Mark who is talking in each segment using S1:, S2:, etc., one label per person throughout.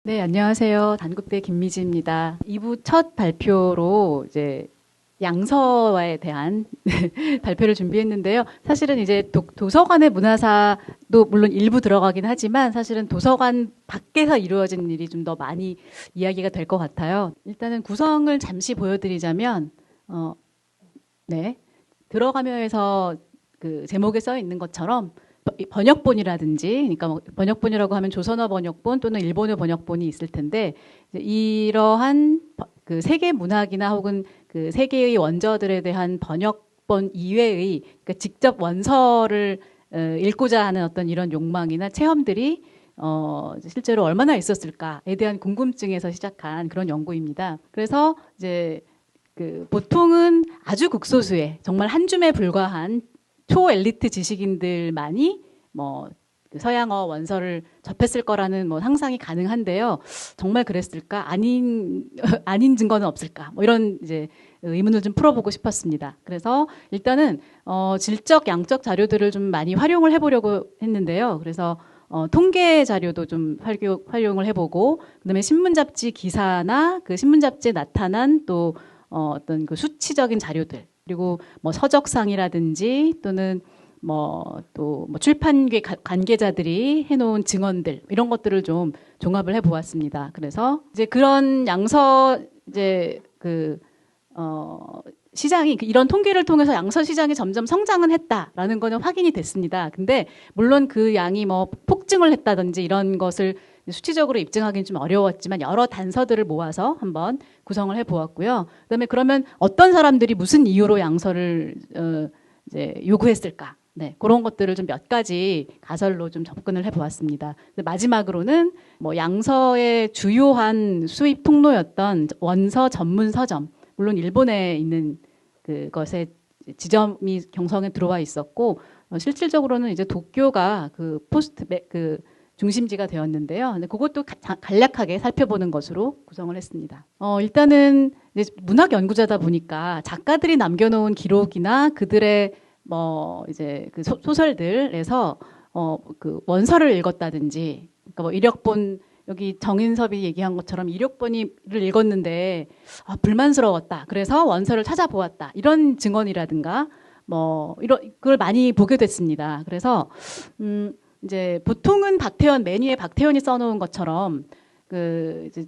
S1: 네, 안녕하세요. 단국대 김미지입니다. 2부 첫 발표로 이제 양서에 대한 발표를 준비했는데요. 사실은 이제 도서관의 문화사도 물론 일부 들어가긴 하지만 사실은 도서관 밖에서 이루어진 일이 좀 더 많이 이야기가 될 것 같아요. 일단은 구성을 잠시 보여드리자면, 네. 들어가면서 그 제목에 써 있는 것처럼 번역본이라든지, 그러니까 뭐 번역본이라고 하면 조선어 번역본 또는 일본어 번역본이 있을 텐데, 이제 이러한 그 세계 문학이나 혹은 그 세계의 원저들에 대한 번역본 이외의, 그러니까 직접 원서를 읽고자 하는 어떤 이런 욕망이나 체험들이 실제로 얼마나 있었을까에 대한 궁금증에서 시작한 그런 연구입니다. 그래서 이제 그 보통은 아주 극소수의 정말 한 줌에 불과한 초엘리트 지식인들만이 뭐 서양어 원서를 접했을 거라는 뭐 상상이 가능한데요. 정말 그랬을까? 아닌 증거는 없을까? 뭐 이런 이제 의문을 좀 풀어보고 싶었습니다. 그래서 일단은 질적, 양적 자료들을 좀 많이 활용을 해보려고 했는데요. 그래서 통계 자료도 좀 활용을 해보고, 그다음에 신문 잡지 기사나 그 신문 잡지에 나타난 또 어떤 그 수치적인 자료들, 그리고 뭐 서적상이라든지 또는 뭐 또 뭐 출판계 관계자들이 해놓은 증언들, 이런 것들을 좀 종합을 해보았습니다. 그래서 이제 그런 양서 이제 시장이 이런 통계를 통해서 양서 시장이 점점 성장은 했다라는 거는 확인이 됐습니다. 근데 물론 그 양이 뭐 폭증을 했다든지 이런 것을 수치적으로 입증하기는 좀 어려웠지만 여러 단서들을 모아서 한번 구성을 해보았고요. 그다음에 그러면 어떤 사람들이 무슨 이유로 양서를 이제 요구했을까? 네, 그런 것들을 좀 몇 가지 가설로 좀 접근을 해보았습니다. 마지막으로는 뭐 양서의 주요한 수입 통로였던 원서 전문 서점, 물론 일본에 있는 그것에 지점이 경성에 들어와 있었고, 실질적으로는 이제 도쿄가 그 중심지가 되었는데요. 근데 그것도 간략하게 살펴보는 것으로 구성을 했습니다. 일단은 이제 문학 연구자다 보니까 작가들이 남겨놓은 기록이나 그들의 뭐 이제 그 소설들에서 그 원서를 읽었다든지, 그러니까 뭐 이력본, 여기 정인섭이 얘기한 것처럼 이력본이를 읽었는데 불만스러웠다. 그래서 원서를 찾아보았다. 이런 증언이라든가 뭐 이런 걸 많이 보게 됐습니다. 그래서 이제 보통은 박태원, 매니에 박태원이 써놓은 것처럼 그 이제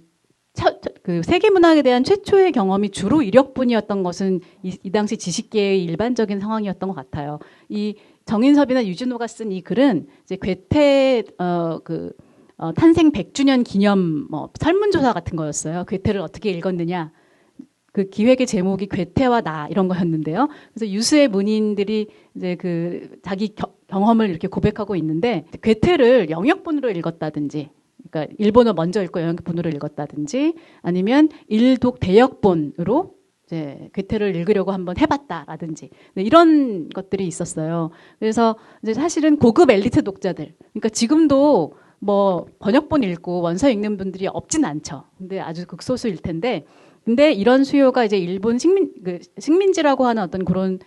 S1: 그 세계 문학에 대한 최초의 경험이 주로 이력본이었던 것은 이 당시 지식계의 일반적인 상황이었던 것 같아요. 이 정인섭이나 유진호가 쓴 이 글은 이제 괴테 탄생 100주년 기념 뭐 설문조사 같은 거였어요. 괴테를 어떻게 읽었느냐. 그 기획의 제목이 괴테와 나 이런 거였는데요. 그래서 유수의 문인들이 이제 그 자기 경험을 이렇게 고백하고 있는데, 괴테를 영역본으로 읽었다든지, 그러니까 일본어 먼저 읽고 영역본으로 읽었다든지, 아니면 일독 대역본으로 이제 괴테를 읽으려고 한번 해봤다라든지, 네, 이런 것들이 있었어요. 그래서 이제 사실은 고급 엘리트 독자들, 그러니까 지금도 뭐 번역본 읽고 원서 읽는 분들이 없진 않죠. 근데 아주 극소수일 텐데, 근데 이런 수요가 이제 일본 식민지라고 하는 어떤 그런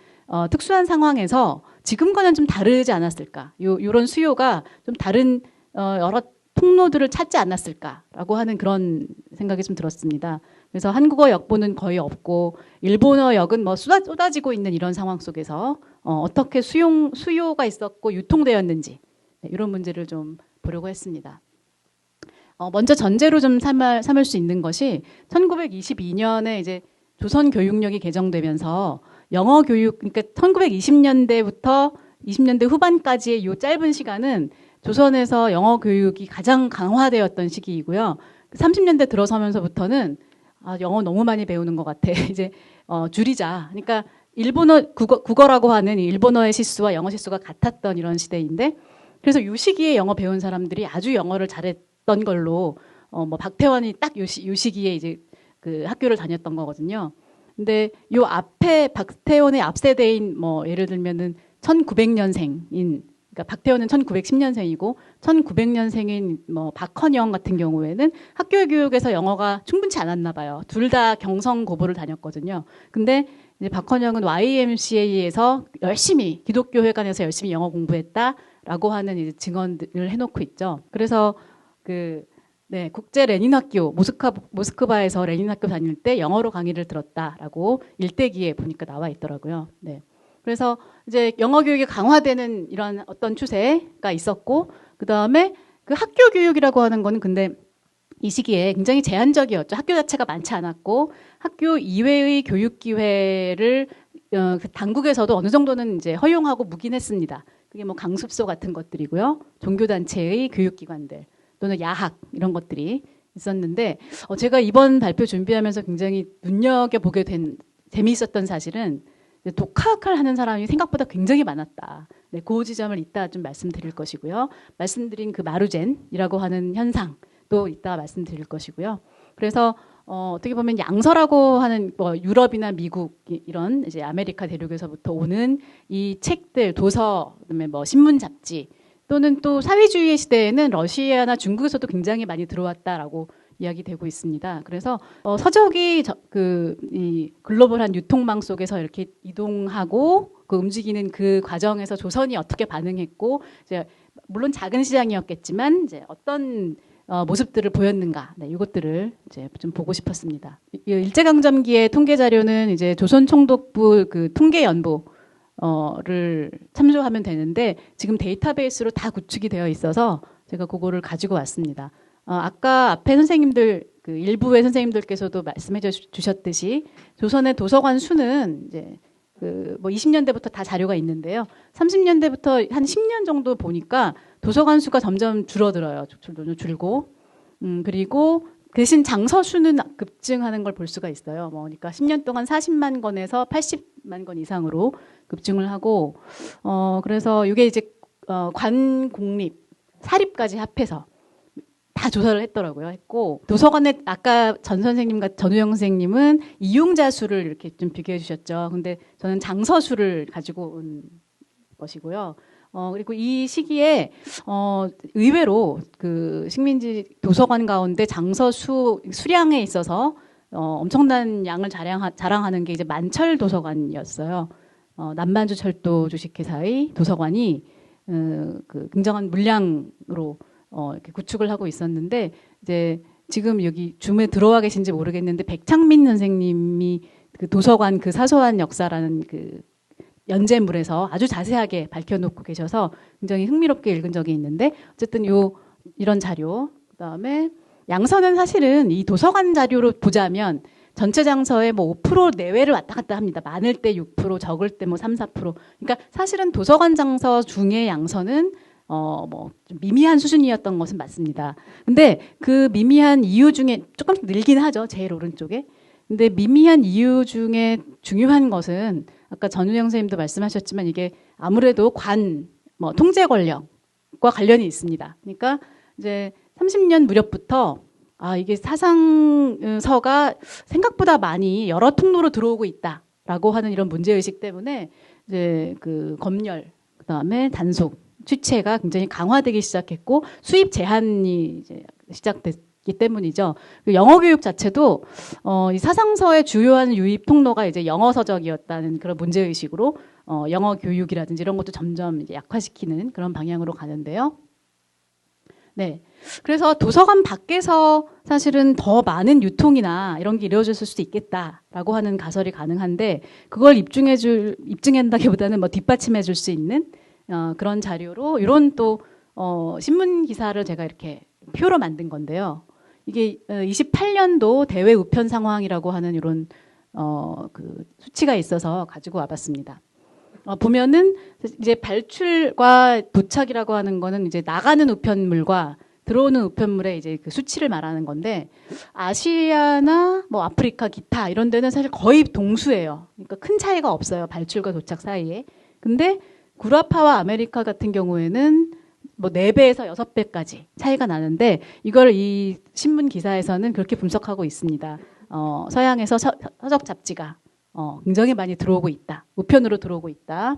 S1: 특수한 상황에서 지금과는 좀 다르지 않았을까? 요런 수요가 좀 다른 여러 통로들을 찾지 않았을까라고 하는 그런 생각이 좀 들었습니다. 그래서 한국어 역본은 거의 없고 일본어 역은 뭐 쏟아지고 있는 이런 상황 속에서 어떻게 수요가 있었고 유통되었는지, 네, 이런 문제를 좀 보려고 했습니다. 먼저 전제로 좀 삼을 수 있는 것이 1922년에 이제 조선 교육령이 개정되면서 영어 교육, 그러니까 1920년대부터 20년대 후반까지의 요 짧은 시간은 조선에서 영어 교육이 가장 강화되었던 시기이고요. 30년대 들어서면서부터는 영어 너무 많이 배우는 것 같아. 이제 줄이자. 그러니까 일본어 국어라고 하는 일본어의 시수와 영어 시수가 같았던 이런 시대인데, 그래서 요 시기에 영어 배운 사람들이 아주 영어를 잘했던 걸로 뭐 박태원이 딱 요 시기에 이제 그 학교를 다녔던 거거든요. 근데 요 앞에 박태원의 앞 세대인 뭐 예를 들면은 1900년생인, 그러니까 박태원은 1910년생이고 1900년생인 뭐 박헌영 같은 경우에는 학교 교육에서 영어가 충분치 않았나 봐요. 둘 다 경성 고보를 다녔거든요. 근데 이제 박헌영은 YMCA에서 열심히 기독교 회관에서 열심히 영어 공부했다라고 하는 이제 증언을 해놓고 있죠. 그래서 네, 국제 레닌 학교 모스크바에서 레닌 학교 다닐 때 영어로 강의를 들었다라고 일대기에 보니까 나와 있더라고요. 네. 그래서 이제 영어 교육이 강화되는 이런 어떤 추세가 있었고, 그 다음에 그 학교 교육이라고 하는 거는 근데 이 시기에 굉장히 제한적이었죠. 학교 자체가 많지 않았고, 학교 이외의 교육 기회를 그 당국에서도 어느 정도는 이제 허용하고 묵인했습니다. 그게 뭐 강습소 같은 것들이고요, 종교단체의 교육기관들 또는 야학 이런 것들이 있었는데, 제가 이번 발표 준비하면서 굉장히 눈여겨보게 된 재미있었던 사실은 독학을 하는 사람이 생각보다 굉장히 많았다. 네, 그 지점을 이따 좀 말씀드릴 것이고요. 말씀드린 그 마루젠이라고 하는 현상도 이따 말씀드릴 것이고요. 그래서 어떻게 보면 양서라고 하는 뭐 유럽이나 미국 이런 이제 아메리카 대륙에서부터 오는 이 책들, 도서, 그다음에 뭐 신문 잡지 또는 또 사회주의의 시대에는 러시아나 중국에서도 굉장히 많이 들어왔다라고 이야기되고 있습니다. 그래서 서적이 이 글로벌한 유통망 속에서 이렇게 이동하고 그 움직이는 그 과정에서 조선이 어떻게 반응했고, 이제 물론 작은 시장이었겠지만 이제 어떤 모습들을 보였는가, 네, 이것들을 이제 좀 보고 싶었습니다. 일제강점기의 통계 자료는 이제 조선총독부 그 통계연보를 참조하면 되는데, 지금 데이터베이스로 다 구축이 되어 있어서 제가 그거를 가지고 왔습니다. 아까 앞에 선생님들, 그 일부의 선생님들께서도 말씀해 주셨듯이 조선의 도서관 수는 이제 그 뭐 20년대부터 다 자료가 있는데요. 30년대부터 한 10년 정도 보니까 도서관 수가 점점 줄어들어요. 줄고. 그리고 대신 장서 수는 급증하는 걸 볼 수가 있어요. 뭐 그러니까 10년 동안 40만 권에서 80만 권 이상으로 급증을 하고, 그래서 이게 이제 관공립, 사립까지 합해서 다 조사를 했고, 도서관에 아까 전 선생님과 전우영 선생님은 이용자 수를 이렇게 좀 비교해 주셨죠. 근데 저는 장서 수를 가지고 온 것이고요. 그리고 이 시기에 의외로 그 식민지 도서관 가운데 장서 수량에 있어서 엄청난 양을 자랑하는 게 이제 만철 도서관이었어요. 남만주 철도 주식회사의 도서관이 그 굉장한 물량으로 이렇게 구축을 하고 있었는데, 이제 지금 여기 줌에 들어와 계신지 모르겠는데 백창민 선생님이 그 도서관 그 사소한 역사라는 그 연재물에서 아주 자세하게 밝혀놓고 계셔서 굉장히 흥미롭게 읽은 적이 있는데, 어쨌든 이런 자료, 그다음에 양서는 사실은 이 도서관 자료로 보자면 전체 장서의 뭐 5% 내외를 왔다 갔다 합니다. 많을 때 6%, 적을 때 뭐 3, 4%. 그러니까 사실은 도서관 장서 중에 양서는 뭐 좀 미미한 수준이었던 것은 맞습니다. 근데 그 미미한 이유 중에 조금씩 늘긴 하죠. 제일 오른쪽에. 근데 미미한 이유 중에 중요한 것은 아까 전우영 선생님도 말씀하셨지만 이게 아무래도 뭐 통제 권력과 관련이 있습니다. 그러니까 이제 30년 무렵부터 이게 사상서가 생각보다 많이 여러 통로로 들어오고 있다라고 하는 이런 문제의식 때문에 이제 그 검열, 그다음에 단속, 취체가 굉장히 강화되기 시작했고 수입 제한이 이제 시작됐기 때문이죠. 영어 교육 자체도 이 사상서의 주요한 유입 통로가 이제 영어 서적이었다는 그런 문제의식으로 영어 교육이라든지 이런 것도 점점 이제 약화시키는 그런 방향으로 가는데요. 네. 그래서 도서관 밖에서 사실은 더 많은 유통이나 이런 게 이루어졌을 수도 있겠다라고 하는 가설이 가능한데, 그걸 입증한다기보다는 뭐 뒷받침해 줄 수 있는 그런 자료로 이런 또 신문 기사를 제가 이렇게 표로 만든 건데요. 이게 28년도 대외 우편 상황이라고 하는 이런 그 수치가 있어서 가지고 와봤습니다. 보면은 이제 발출과 도착이라고 하는 거는 이제 나가는 우편물과 들어오는 우편물의 이제 그 수치를 말하는 건데, 아시아나 뭐 아프리카 기타 이런 데는 사실 거의 동수예요. 그러니까 큰 차이가 없어요. 발출과 도착 사이에. 근데 구라파와 아메리카 같은 경우에는 뭐 4배에서 6배까지 차이가 나는데, 이걸 이 신문 기사에서는 그렇게 분석하고 있습니다. 서양에서 서적 잡지가 굉장히 많이 들어오고 있다. 우편으로 들어오고 있다.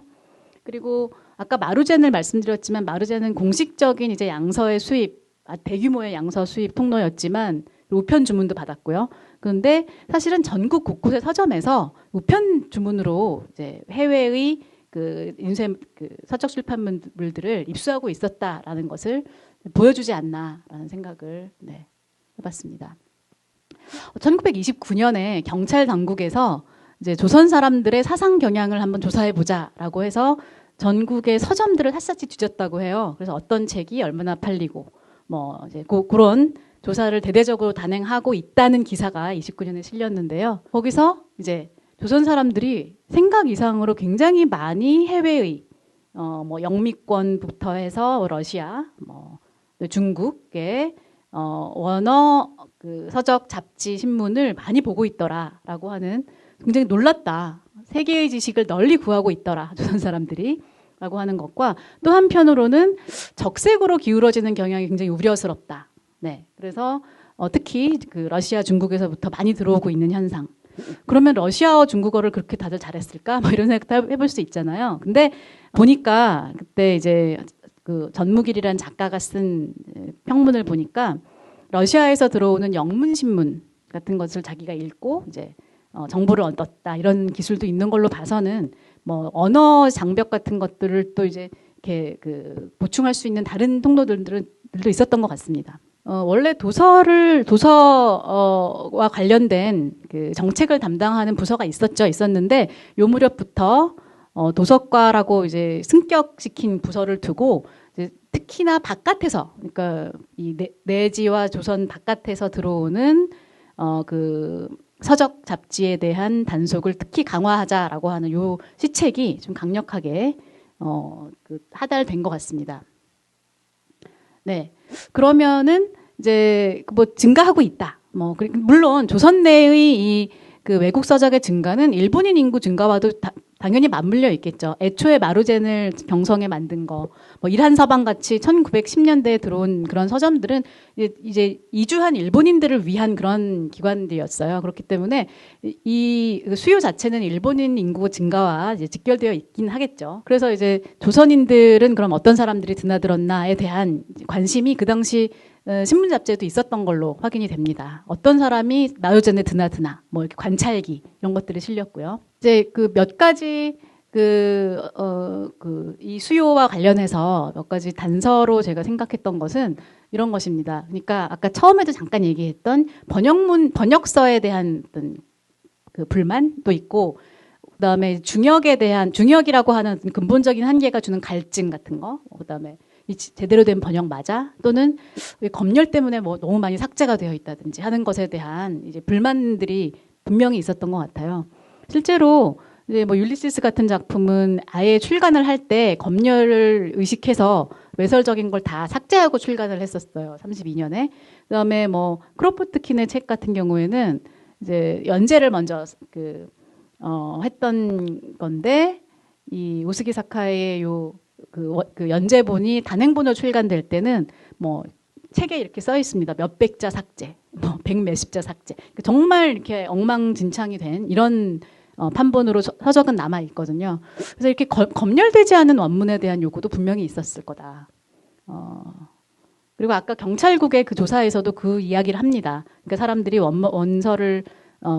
S1: 그리고 아까 마루젠을 말씀드렸지만 마루젠은 공식적인 이제 양서의 수입, 대규모의 양서 수입 통로였지만 우편 주문도 받았고요. 그런데 사실은 전국 곳곳의 서점에서 우편 주문으로 이제 해외의 그 서적 출판물들을 입수하고 있었다라는 것을 보여주지 않나라는 생각을 해봤습니다. 1929년에 경찰 당국에서 이제 조선 사람들의 사상 경향을 한번 조사해 보자라고 해서 전국의 서점들을 샅샅이 뒤졌다고 해요. 그래서 어떤 책이 얼마나 팔리고 뭐 이제 그런 조사를 대대적으로 단행하고 있다는 기사가 29년에 실렸는데요. 거기서 이제 조선 사람들이 생각 이상으로 굉장히 많이 해외의 뭐 영미권부터 해서 러시아, 뭐 중국의 원어 그 서적 잡지 신문을 많이 보고 있더라라고 하는, 굉장히 놀랐다. 세계의 지식을 널리 구하고 있더라 조선 사람들이 라고 하는 것과, 또 한편으로는 적색으로 기울어지는 경향이 굉장히 우려스럽다. 네, 그래서 특히 그 러시아, 중국에서부터 많이 들어오고 있는 현상. 그러면 러시아어, 중국어를 그렇게 다들 잘했을까? 뭐 이런 생각도 해볼 수 있잖아요. 근데 보니까 그때 이제 그 전무길이라는 작가가 쓴 평문을 보니까 러시아에서 들어오는 영문 신문 같은 것을 자기가 읽고 이제 정보를 얻었다, 이런 기술도 있는 걸로 봐서는 뭐 언어 장벽 같은 것들을 또 이제 이렇게 그 보충할 수 있는 다른 통로들도 있었던 것 같습니다. 원래 도서와 관련된 그 정책을 담당하는 부서가 있었는데 요 무렵부터 도서과라고 이제 승격시킨 부서를 두고 이제 특히나 바깥에서, 그러니까 이 내지와 조선 바깥에서 들어오는 그 서적 잡지에 대한 단속을 특히 강화하자라고 하는 요 시책이 좀 강력하게 그 하달된 것 같습니다. 네, 그러면은 이제 뭐 증가하고 있다. 뭐 물론 조선 내의 이 그 외국 서적의 증가는 일본인 인구 증가와도 당연히 맞물려 있겠죠. 애초에 마루젠을 병성에 만든 거, 뭐 일한 서방 같이 1910년대에 들어온 그런 서점들은 이제 이주한 일본인들을 위한 그런 기관들이었어요. 그렇기 때문에 이 수요 자체는 일본인 인구 증가와 이제 직결되어 있긴 하겠죠. 그래서 이제 조선인들은 그럼 어떤 사람들이 드나들었나에 대한 관심이 그 당시 신문 잡지에도 있었던 걸로 확인이 됩니다. 어떤 사람이 마루젠에 드나 뭐 이렇게 관찰기 이런 것들이 실렸고요. 이제 그 몇 가지 이 수요와 관련해서 몇 가지 단서로 제가 생각했던 것은 이런 것입니다. 그러니까 아까 처음에도 잠깐 얘기했던 번역서에 대한 어떤 그 불만도 있고, 그다음에 중역이라고 하는 근본적인 한계가 주는 갈증 같은 거, 그다음에 제대로 된 번역 맞아? 또는 검열 때문에 뭐 너무 많이 삭제가 되어 있다든지 하는 것에 대한 이제 불만들이 분명히 있었던 것 같아요. 실제로 이제 뭐 율리시스 같은 작품은 아예 출간을 할 때 검열을 의식해서 외설적인 걸 다 삭제하고 출간을 했었어요. 32년에. 그다음에 뭐 크로포트킨의 책 같은 경우에는 이제 연재를 먼저 했던 건데, 이 오스기 사카의 그 연재본이 단행본으로 출간될 때는 뭐 책에 이렇게 써 있습니다. 몇백 자 삭제, 뭐 백 몇십 자 삭제. 정말 이렇게 엉망진창이 된 이런 판본으로 서적은 남아 있거든요. 그래서 이렇게 검열되지 않은 원문에 대한 요구도 분명히 있었을 거다. 그리고 아까 경찰국의 그 조사에서도 그 이야기를 합니다. 그러니까 사람들이 원서를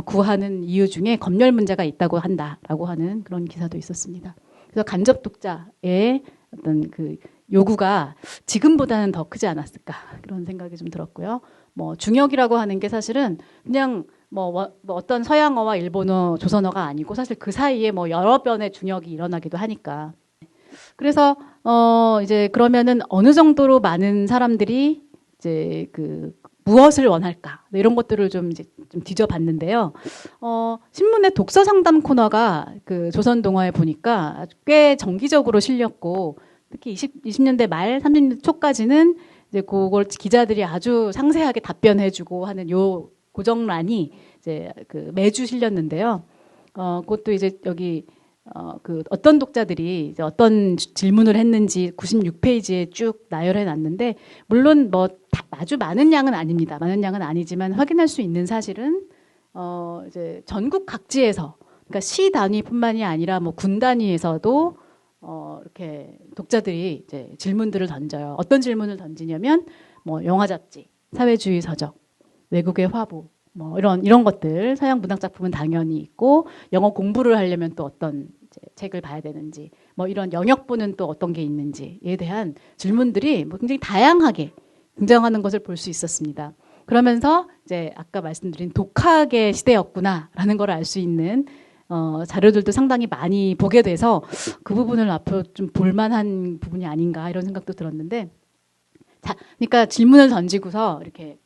S1: 구하는 이유 중에 검열 문제가 있다고 한다라고 하는 그런 기사도 있었습니다. 그래서 간접 독자의 어떤 그 요구가 지금보다는 더 크지 않았을까, 그런 생각이 좀 들었고요. 뭐 중역이라고 하는 게 사실은 그냥 뭐 어떤 서양어와 일본어, 조선어가 아니고 사실 그 사이에 뭐 여러 변의 중역이 일어나기도 하니까. 그래서 이제 그러면은 어느 정도로 많은 사람들이 이제 그 무엇을 원할까, 이런 것들을 좀 뒤져봤는데요. 신문의 독서 상담 코너가 그 조선 동화에 보니까 꽤 정기적으로 실렸고, 특히 20년대 말 30년대 초까지는 이제 그걸 기자들이 아주 상세하게 답변해주고 하는 요 고정란이 이제 그 매주 실렸는데요. 그것도 이제 여기 그 어떤 독자들이 이제 어떤 질문을 했는지 96페이지에 쭉 나열해 놨는데, 물론 뭐 아주 많은 양은 아닙니다. 많은 양은 아니지만 확인할 수 있는 사실은 이제 전국 각지에서, 그러니까 시 단위뿐만이 아니라 뭐 군 단위에서도 이렇게 독자들이 이제 질문들을 던져요. 어떤 질문을 던지냐면 뭐 영화 잡지, 사회주의 서적, 외국의 화보, 뭐 이런 것들. 서양 문학 작품은 당연히 있고, 영어 공부를 하려면 또 어떤 이제 책을 봐야 되는지, 뭐 이런 영역부는 또 어떤 게 있는지에 대한 질문들이 뭐 굉장히 다양하게 등장하는 것을 볼 수 있었습니다. 그러면서 이제 아까 말씀드린 독학의 시대였구나라는 걸 알 수 있는 자료들도 상당히 많이 보게 돼서 그 부분을 앞으로 좀 볼만한 부분이 아닌가 이런 생각도 들었는데, 자, 그러니까 질문을 던지고서 이렇게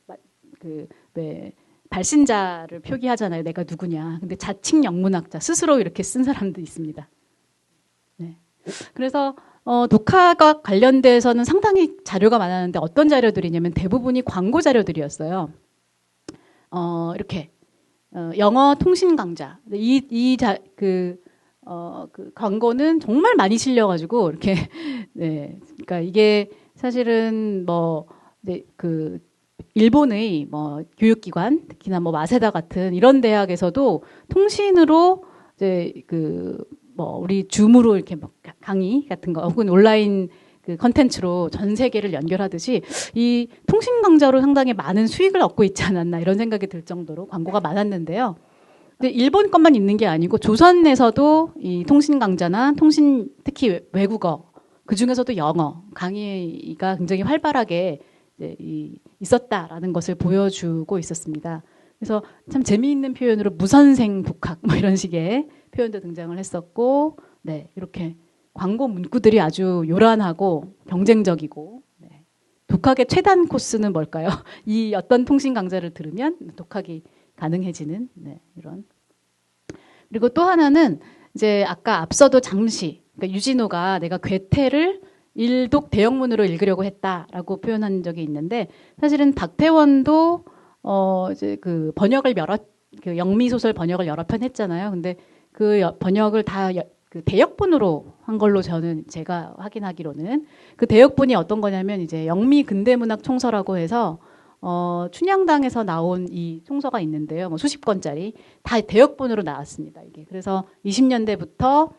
S1: 왜 발신자를 표기하잖아요. 내가 누구냐. 근데 자칭 영문학자 스스로 이렇게 쓴 사람도 있습니다. 네. 그래서 독학과 관련돼서는 상당히 자료가 많았는데 어떤 자료들이냐면 대부분이 광고 자료들이었어요. 이렇게 영어 통신 강좌. 그 광고는 정말 많이 실려가지고 이렇게 네, 그러니까 이게 사실은 일본의 교육기관, 특히나 마세다 같은 이런 대학에서도 통신으로 이제 우리 줌으로 이렇게 강의 같은 거 혹은 온라인 그 컨텐츠로 전 세계를 연결하듯이 이 통신 강좌로 상당히 많은 수익을 얻고 있지 않았나 이런 생각이 들 정도로 광고가 많았는데요. 근데 일본 것만 있는 게 아니고 조선에서도 이 통신 강좌나 특히 외국어, 그 중에서도 영어 강의가 굉장히 활발하게 이제 있었다라는 것을 보여주고 있었습니다. 그래서 참 재미있는 표현으로 무선생 독학 이런 식의 표현도 등장을 했었고, 네, 이렇게 광고 문구들이 아주 요란하고 경쟁적이고, 네. 독학의 최단 코스는 뭘까요? 이 어떤 통신 강좌를 들으면 독학이 가능해지는, 네, 이런. 그리고 또 하나는 이제 아까 앞서도 잠시 그러니까 유진호가 내가 괴테를 일독 대역문으로 읽으려고 했다라고 표현한 적이 있는데, 사실은 박태원도 이제 그 번역을 그 영미 소설 번역을 여러 편 했잖아요. 근데 그 번역을 다 그 대역본으로 한 걸로 제가 확인하기로는 그 대역본이 어떤 거냐면 이제 영미 근대문학 총서라고 해서 춘향당에서 나온 이 총서가 있는데요. 수십 권짜리 다 대역본으로 나왔습니다. 이게 그래서 20년대부터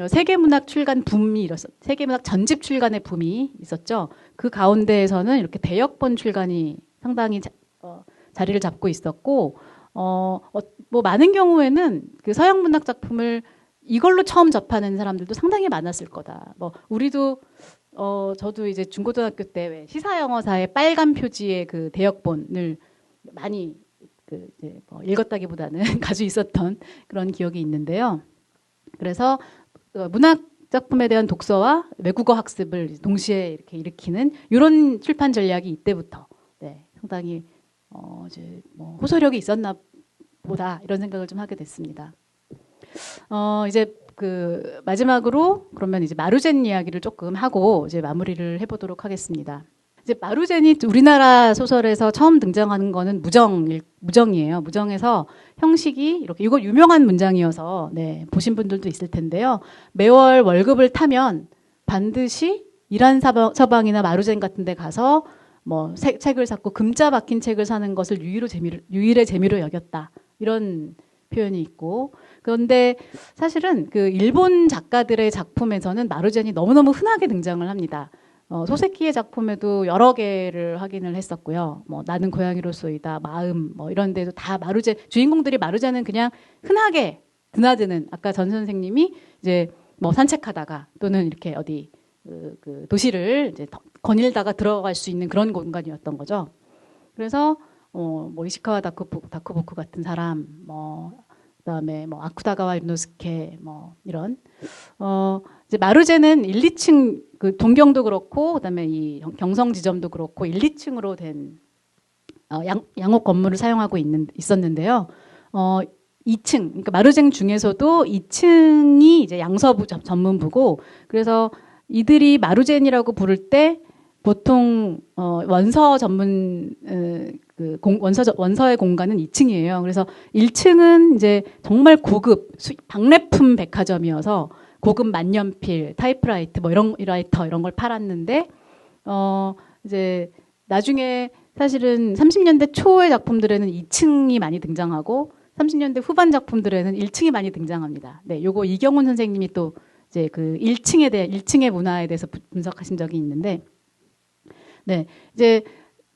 S1: 세계문학 출간 붐이 세계문학 전집 출간의 붐이 있었죠. 그 가운데에서는 이렇게 대역본 출간이 상당히 자리를 잡고 있었고, 많은 경우에는 그 서양 문학 작품을 이걸로 처음 접하는 사람들도 상당히 많았을 거다. 우리도 저도 이제 중고등학교 때 시사영어사의 빨간 표지의 그 대역본을 많이 이제 읽었다기보다는 가지고 있었던 그런 기억이 있는데요. 그래서 문학 작품에 대한 독서와 외국어 학습을 동시에 이렇게 일으키는 이런 출판 전략이 이때부터 네, 상당히 이제 호소력이 있었나 보다 이런 생각을 좀 하게 됐습니다. 이제 그 마지막으로 그러면 이제 마루젠 이야기를 조금 하고 이제 마무리를 해보도록 하겠습니다. 이제 마루젠이 우리나라 소설에서 처음 등장하는 거는 무정이에요. 무정에서 형식이 이렇게 이거 유명한 문장이어서 네, 보신 분들도 있을 텐데요. 매월 월급을 타면 반드시 이란 서방이나 마루젠 같은 데 가서 책을 샀고 금자 박힌 책을 사는 것을 유일의 재미로 여겼다. 이런 표현이 있고, 그런데 사실은 그 일본 작가들의 작품에서는 마루젠이 너무너무 흔하게 등장을 합니다. 소세키의 작품에도 여러 개를 확인을 했었고요. 나는 고양이로서이다, 마음, 이런 데도 다 마루젠, 주인공들이 마루젠은 그냥 흔하게 드나드는, 아까 전 선생님이 이제 산책하다가 또는 이렇게 어디 그 도시를 이제 거닐다가 들어갈 수 있는 그런 공간이었던 거죠. 그래서 이시카와 다쿠보쿠 같은 사람, 그다음에 아쿠다가와 입노스케 이런 이제 마루젠은 1, 2층 그 동경도 그렇고 그다음에 이 경성 지점도 그렇고 1, 2층으로 된 양옥 건물을 사용하고 있었는데요. 2층 그러니까 마루젠 중에서도 2층이 이제 양서부 전문부고, 그래서 이들이 마루젠이라고 부를 때 보통 원서 전문 원서의 공간은 2층이에요. 그래서 1층은 이제 정말 고급 박래품 백화점이어서 고급 만년필, 타이프라이트 이런 걸 팔았는데 이제 나중에 사실은 30년대 초의 작품들에는 2층이 많이 등장하고 30년대 후반 작품들에는 1층이 많이 등장합니다. 네, 요거 이경훈 선생님이 또 이제 그 1층의 문화에 대해서 분석하신 적이 있는데, 네, 이제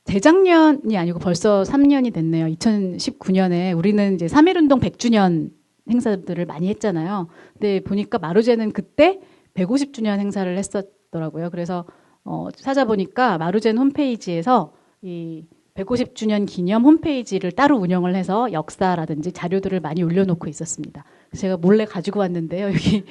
S1: 재작년이 아니고 벌써 3년이 됐네요. 2019년에 우리는 이제 3.1운동 100주년 행사들을 많이 했잖아요. 근데 보니까 마루젠은 그때 150주년 행사를 했었더라고요. 그래서 찾아보니까 마루젠 홈페이지에서 이 150주년 기념 홈페이지를 따로 운영을 해서 역사라든지 자료들을 많이 올려놓고 있었습니다. 제가 몰래 가지고 왔는데요. 여기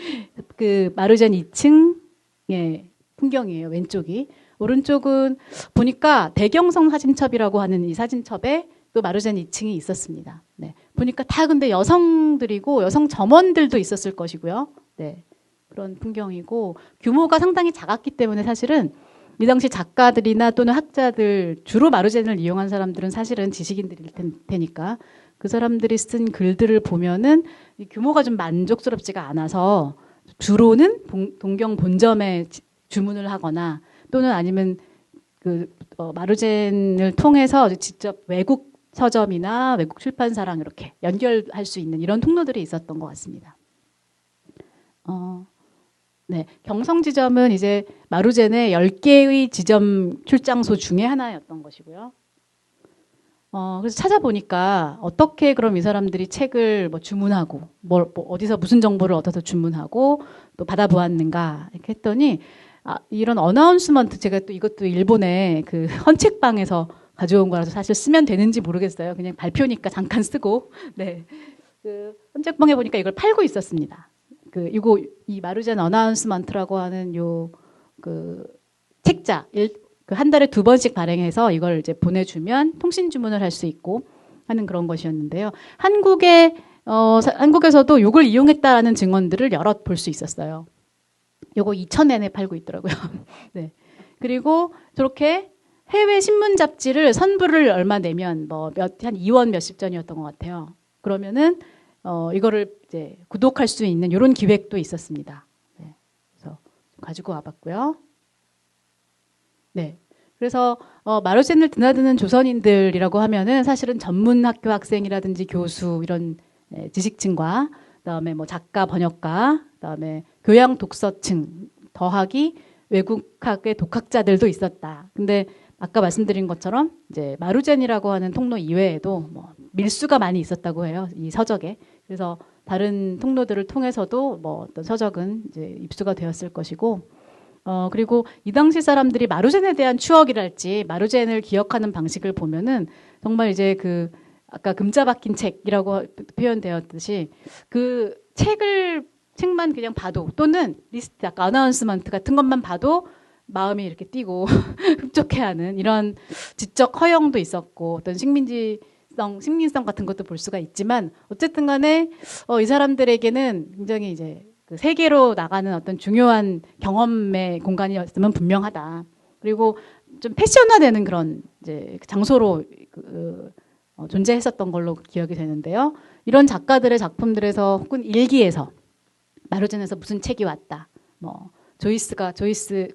S1: 그 마르젠 2층의 풍경이에요. 왼쪽이. 오른쪽은 보니까 대경성 사진첩이라고 하는 이 사진첩에 또 마르젠 2층이 있었습니다. 네. 보니까 다 근데 여성들이고 여성 점원들도 있었을 것이고요. 네. 그런 풍경이고 규모가 상당히 작았기 때문에 사실은 이 당시 작가들이나 또는 학자들, 주로 마르젠을 이용한 사람들은 사실은 지식인들일 테니까 그 사람들이 쓴 글들을 보면은 이 규모가 좀 만족스럽지가 않아서 주로는 동경 본점에 주문을 하거나 또는 아니면 그 마르젠을 통해서 직접 외국 서점이나 외국 출판사랑 이렇게 연결할 수 있는 이런 통로들이 있었던 것 같습니다. 네, 경성지점은 이제 마르젠의 10개의 지점 출장소 중에 하나였던 것이고요. 그래서 찾아보니까 어떻게 그럼 이 사람들이 책을 뭐 주문하고 뭐 어디서 무슨 정보를 얻어서 주문하고 또 받아보았는가 이렇게 했더니 이런 어나운스먼트 제가 또 이것도 일본의 그 헌책방에서 가져온 거라서 사실 쓰면 되는지 모르겠어요. 그냥 발표니까 잠깐 쓰고 네, 그 헌책방에 보니까 이걸 팔고 있었습니다. 이 마르젠 어나운스먼트라고 하는 그 책자 한 달에 2번씩 발행해서 이걸 이제 보내주면 통신 주문을 할 수 있고 하는 그런 것이었는데요. 한국에서도 이걸 이용했다라는 증언들을 여럿 볼 수 있었어요. 요거 2,000엔에 팔고 있더라고요. 네. 그리고 저렇게 해외 신문 잡지를 선불을 얼마 내면 한 2원 몇십 전이었던 것 같아요. 그러면은 이거를 이제 구독할 수 있는 이런 기획도 있었습니다. 네. 그래서 가지고 와봤고요. 네. 그래서 마르젠을 드나드는 조선인들이라고 하면은 사실은 전문 학교 학생이라든지 교수 이런 지식층과 그다음에 뭐 작가, 번역가, 그다음에 교양 독서층 더하기 외국학의 독학자들도 있었다. 근데 아까 말씀드린 것처럼 이제 마르젠이라고 하는 통로 이외에도 뭐 밀수가 많이 있었다고 해요. 이 서적에. 그래서 다른 통로들을 통해서도 뭐 어떤 서적은 이제 입수가 되었을 것이고, 그리고 이 당시 사람들이 마르젠에 대한 추억이랄지 마르젠을 기억하는 방식을 보면은 정말 이제 그 아까 금자 박힌 책이라고 표현되었듯이 그 책만 그냥 봐도 또는 리스트 아까 어나운스먼트 같은 것만 봐도 마음이 이렇게 뛰고 흡족해하는 이런 지적 허영도 있었고 어떤 식민성 같은 것도 볼 수가 있지만 어쨌든 간에 이 사람들에게는 굉장히 이제 그 세계로 나가는 어떤 중요한 경험의 공간이었으면 분명하다. 그리고 좀 패션화되는 그런 이제 장소로 존재했었던 걸로 기억이 되는데요. 이런 작가들의 작품들에서 혹은 일기에서 마르젠에서 무슨 책이 왔다. 뭐 조이스의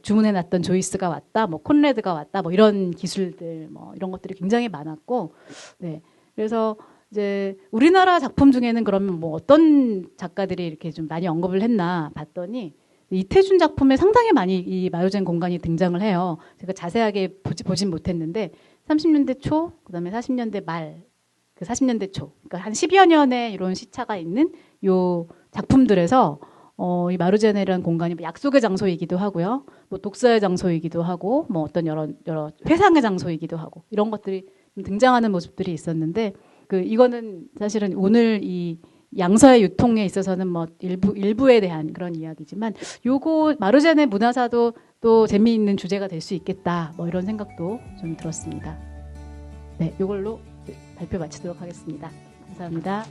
S1: 주문해놨던 조이스가 왔다. 뭐 콘레드가 왔다. 뭐 이런 기술들, 뭐 이런 것들이 굉장히 많았고, 네. 그래서 이제 우리나라 작품 중에는 그러면 뭐 어떤 작가들이 이렇게 좀 많이 언급을 했나 봤더니 이태준 작품에 상당히 많이 이 마르젠 공간이 등장을 해요. 제가 자세하게 보진 못했는데 30년대 초, 그다음에 40년대 말, 그 40년대 초, 그러니까 한 10여 년의 이런 시차가 있는 요 작품들에서 이 마르젠이라는 공간이 약속의 장소이기도 하고요, 뭐 독서의 장소이기도 하고, 뭐 어떤 여러 회상의 장소이기도 하고 이런 것들이 등장하는 모습들이 있었는데 이거는 사실은 오늘 이 양서의 유통에 있어서는 뭐 일부에 대한 그런 이야기지만 요거 마르젠의 문화사도 또 재미있는 주제가 될 수 있겠다. 뭐 이런 생각도 좀 들었습니다. 네, 요걸로 발표 마치도록 하겠습니다. 감사합니다.